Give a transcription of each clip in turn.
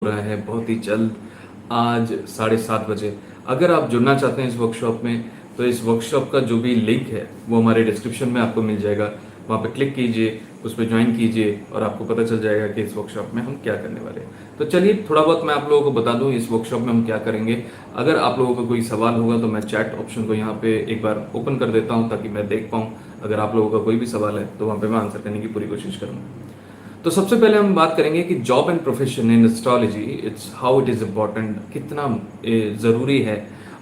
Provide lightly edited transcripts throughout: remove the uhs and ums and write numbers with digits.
रहा है बहुत ही जल्द, आज 7:30 बजे। अगर आप जुड़ना चाहते हैं इस वर्कशॉप में, तो इस वर्कशॉप का जो भी लिंक है वो हमारे डिस्क्रिप्शन में आपको मिल जाएगा। वहाँ पे क्लिक कीजिए, उस पर ज्वाइन कीजिए और आपको पता चल जाएगा कि इस वर्कशॉप में हम क्या करने वाले हैं। तो चलिए थोड़ा बहुत मैं आप लोगों को बता दूं इस वर्कशॉप में हम क्या करेंगे। अगर आप लोगों को कोई सवाल होगा तो मैं चैट ऑप्शन को यहाँ पे एक बार ओपन कर देता हूँ ताकि मैं देख पाऊँ। अगर आप लोगों का कोई भी सवाल है तो वहाँ पे मैं आंसर करने की पूरी कोशिश करूँगा। तो सबसे पहले हम बात करेंगे कि job and profession in astrology, it's how it is important, कितना ज़रूरी है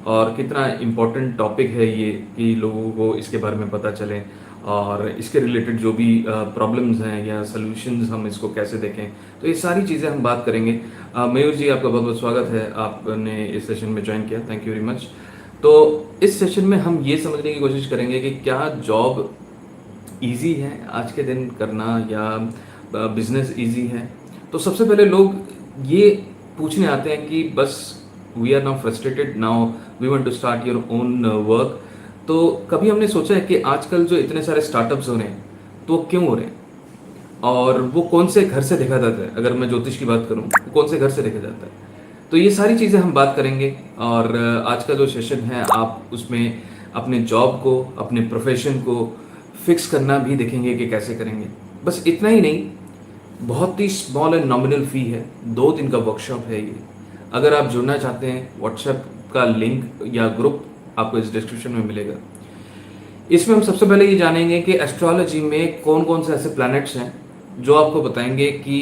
और कितना इम्पोर्टेंट टॉपिक है ये कि लोगों को इसके बारे में पता चले और इसके रिलेटेड जो भी प्रॉब्लम्स हैं या सॉल्यूशंस हम इसको कैसे देखें। तो ये सारी चीज़ें हम बात करेंगे। मयूर जी, आपका बहुत बहुत स्वागत है, आपने इस सेशन में ज्वाइन किया, थैंक यू वेरी मच। तो इस सेशन में हम ये समझने की कोशिश करेंगे कि क्या जॉब इजी है आज के दिन करना या बिजनेस इजी है। तो सबसे पहले लोग ये पूछने आते हैं कि बस we are now frustrated, now we want to start your own work. तो कभी हमने सोचा है कि आजकल जो इतने सारे स्टार्टअप्स हो रहे हैं तो वो क्यों हो रहे हैं और वो कौन से घर से देखा जाता है। अगर मैं ज्योतिष की बात करूं तो कौन से घर से देखा जाता है। तो ये सारी चीज़ें हम बात करेंगे और आज का जो सेशन है आप उसमें अपने जॉब को, अपने प्रोफेशन को फिक्स करना भी देखेंगे कि कैसे करेंगे। बस इतना ही नहीं, बहुत ही स्मॉल एंड नॉमिनल फी है, 2 दिन का वर्कशॉप है ये। अगर आप जुड़ना चाहते हैं, व्हाट्सएप का लिंक या ग्रुप आपको इस डिस्क्रिप्शन में मिलेगा। इसमें हम सबसे पहले ये जानेंगे कि एस्ट्रोलॉजी में कौन कौन से ऐसे प्लैनेट्स हैं जो आपको बताएंगे कि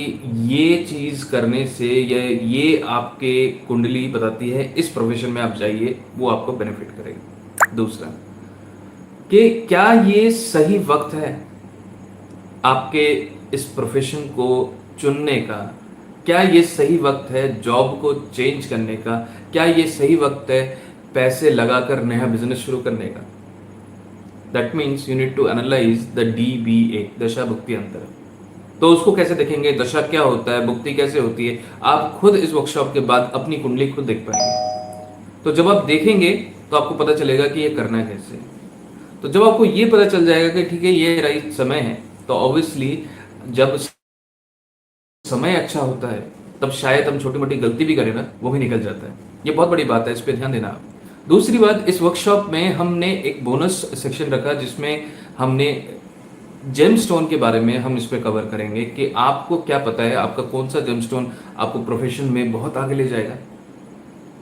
ये चीज़ करने से या ये आपके कुंडली बताती है इस प्रोफेशन में आप जाइए, वो आपको बेनिफिट करेगा। दूसरा कि क्या ये सही वक्त है आपके इस प्रोफेशन को चुनने का, क्या ये सही वक्त है जॉब को चेंज करने का, क्या ये सही वक्त है पैसे लगाकर नया बिजनेस शुरू करने का। That means you need to analyze the DBA, दशा भुक्ति अंतर। तो उसको कैसे देखेंगे, दशा क्या होता है, भुक्ति कैसे होती है, आप खुद इस वर्कशॉप के बाद अपनी कुंडली खुद देख पाएंगे। तो जब आप देखेंगे तो आपको पता चलेगा कि ये करना है कैसे। तो जब आपको ये पता चल जाएगा कि ठीक है ये राइट समय है, तो ऑब्वियसली जब समय अच्छा होता है तब शायद हम छोटी मोटी गलती भी करें ना, वो भी निकल जाता है। ये बहुत बड़ी बात है, इस पर ध्यान देना आप। दूसरी बात, इस वर्कशॉप में हमने एक बोनस सेक्शन रखा जिसमें हमने जेमस्टोन के बारे में हम इस पे कवर करेंगे कि आपको क्या पता है आपका कौन सा जेमस्टोन आपको प्रोफेशन में बहुत आगे ले जाएगा,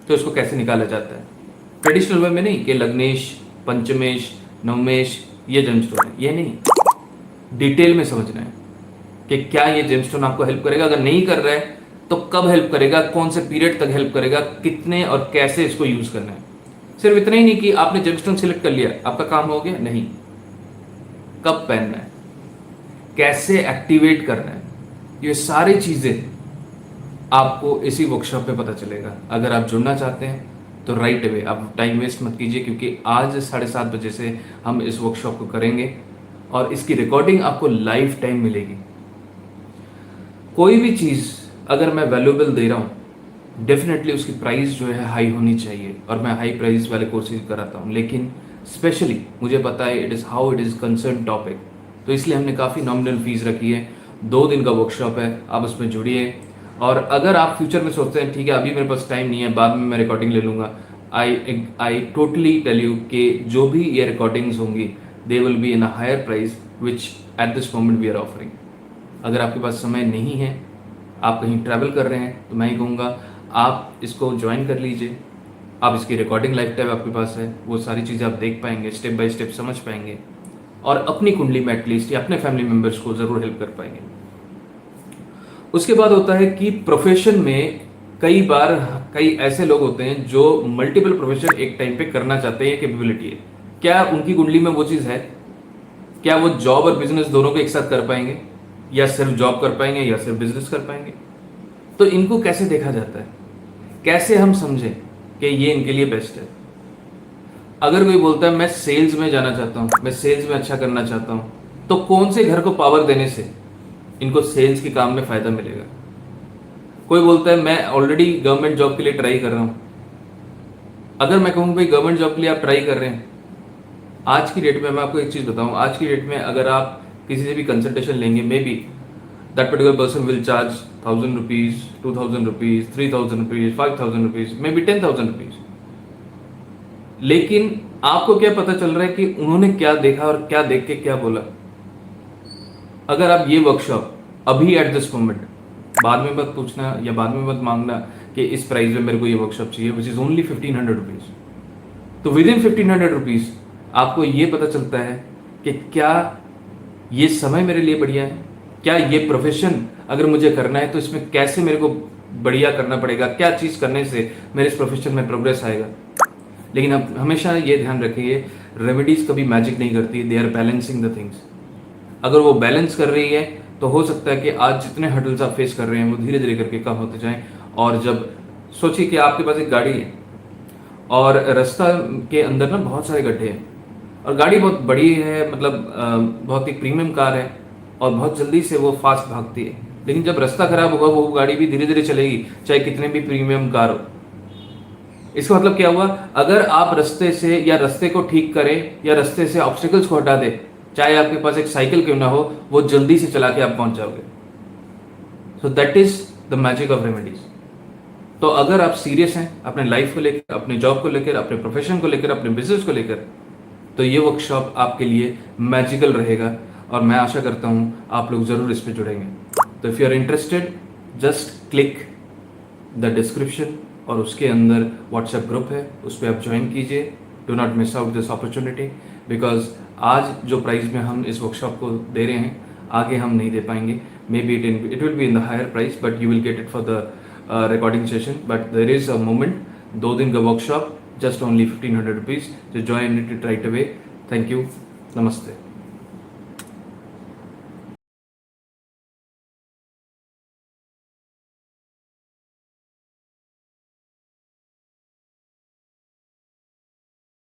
तो इसको कैसे निकाला जाता है। ट्रेडिशनल वे में नहीं कि लग्नेश, पंचमेश, नवमेश ये जेमस्टोन है, ये नहीं, डिटेल में समझना है कि क्या ये जेमस्टोन आपको हेल्प करेगा। अगर नहीं कर रहा है तो कब हेल्प करेगा, कौन से पीरियड तक हेल्प करेगा, कितने और कैसे इसको यूज करना है। सिर्फ इतना ही नहीं कि आपने जेमस्टोन सिलेक्ट कर लिया आपका काम हो गया, नहीं, कब पहनना है, कैसे एक्टिवेट करना है, ये सारी चीजें आपको इसी वर्कशॉप में पता चलेगा। अगर आप जुड़ना चाहते हैं तो राइट अवे, आप टाइम वेस्ट मत कीजिए, क्योंकि आज 7:30 बजे से हम इस वर्कशॉप को करेंगे और इसकी रिकॉर्डिंग आपको लाइफ टाइम मिलेगी। कोई भी चीज़ अगर मैं वैल्यूएबल दे रहा हूँ, डेफिनेटली उसकी प्राइस जो है हाई होनी चाहिए और मैं हाई प्राइस वाले कोर्सेज कराता हूँ, लेकिन स्पेशली मुझे पता है it is how it is concern topic, तो इसलिए हमने काफ़ी नॉमिनल फीस रखी है। 2 दिन का वर्कशॉप है, आप उसमें जुड़िए। और अगर आप फ्यूचर में सोचते हैं ठीक है अभी मेरे पास टाइम नहीं है, बाद में मैं रिकॉर्डिंग ले लूँगा, आई टोटली टेल यू कि जो भी ये रिकॉर्डिंग्स होंगी they will be in a higher price which at this moment we are offering. अगर आपके पास समय नहीं है, आप कहीं ट्रैवल कर रहे हैं, तो मैं ही कहूँगा आप इसको ज्वाइन कर लीजिए। आप इसकी रिकॉर्डिंग लाइफ टाइम आपके पास है, वो सारी चीज़ें आप देख पाएंगे, स्टेप बाय स्टेप समझ पाएंगे और अपनी कुंडली में एटलीस्ट या अपने फैमिली मेम्बर्स को ज़रूर हेल्प कर पाएंगे। उसके बाद होता है कि प्रोफेशन में कई बार कई ऐसे लोग होते हैं जो मल्टीपल प्रोफेशन एक टाइम पे करना चाहते हैं, कैपेबिलिटी है, क्या उनकी कुंडली में वो चीज़ है, क्या वो जॉब और बिजनेस दोनों को एक साथ कर पाएंगे या सिर्फ जॉब कर पाएंगे या सिर्फ बिजनेस कर पाएंगे। तो इनको कैसे देखा जाता है, कैसे हम समझें कि ये इनके लिए बेस्ट है। अगर कोई बोलता है मैं सेल्स में जाना चाहता हूँ, मैं सेल्स में अच्छा करना चाहता हूँ, तो कौन से घर को पावर देने से इनको सेल्स के काम में फायदा मिलेगा। कोई बोलता है मैं ऑलरेडी गवर्नमेंट जॉब के लिए ट्राई कर रहा हूँ, अगर मैं कहूँ भाई गवर्नमेंट जॉब के लिए आप ट्राई कर रहे हैं, आज की डेट में मैं आपको एक चीज़ बताऊँ, आज की डेट में अगर आप किसी से भी कंसल्टेशन लेंगे, may be that particular person will charge 1000 rupees, 2000 rupees, 3000 rupees, 5000 rupees, maybe 10,000 rupees. लेकिन आपको क्या पता चल रहा है कि उन्होंने क्या देखा और क्या देख के क्या बोला. अगर आप ये वर्कशॉप अभी एट दिस मोमेंट, बाद में मत पूछना या बाद में मत मांगना कि इस प्राइस में मेरे को ये वर्कशॉप चाहिए, विच इज ओनली 1500 रुपीज. तो विद इन 1500 रुपीज आपको ये पता चलता है कि क्या ये समय मेरे लिए बढ़िया है, क्या ये प्रोफेशन अगर मुझे करना है तो इसमें कैसे मेरे को बढ़िया करना पड़ेगा, क्या चीज़ करने से मेरे इस प्रोफेशन में प्रोग्रेस आएगा. लेकिन आप हमेशा ये ध्यान रखिए, रेमेडीज कभी मैजिक नहीं करती, they are balancing the things. अगर वो बैलेंस कर रही है तो हो सकता है कि आज जितने हर्डल्स आप फेस कर रहे हैं वो धीरे धीरे करके कम होते जाएं. और जब सोचिए कि आपके पास एक गाड़ी है और रास्ता के अंदर ना बहुत सारे गड्ढे हैं और गाड़ी बहुत बड़ी है, मतलब बहुत ही प्रीमियम कार है और बहुत जल्दी से वो फास्ट भागती है. लेकिन जब रास्ता खराब होगा वो गाड़ी भी धीरे धीरे चलेगी, चाहे कितने भी प्रीमियम कार हो. इसका मतलब क्या हुआ, अगर आप रास्ते से या रास्ते को ठीक करें या रास्ते से ऑब्स्टिकल्स को हटा दें, चाहे आपके पास एक साइकिल क्यों ना हो, वो जल्दी से चला के आप पहुंच जाओगे. So that is the magic of remedies. तो अगर आप सीरियस हैं अपने लाइफ को लेकर, अपने जॉब को लेकर, अपने प्रोफेशन को लेकर, अपने बिजनेस को लेकर, तो ये वर्कशॉप आपके लिए मैजिकल रहेगा और मैं आशा करता हूं आप लोग जरूर इस पर जुड़ेंगे. तो if you are interested, just click the description और उसके अंदर व्हाट्सएप ग्रुप है, उस पर आप ज्वाइन कीजिए. Do not miss out this opportunity, because आज जो प्राइस में हम इस वर्कशॉप को दे रहे हैं आगे हम नहीं दे पाएंगे. Maybe it will be in the higher price, but you will get it for the recording session. But there is a moment, 2 दिन का workshop, just only 1500 rupees. So join it right away. Thank you. Namaste.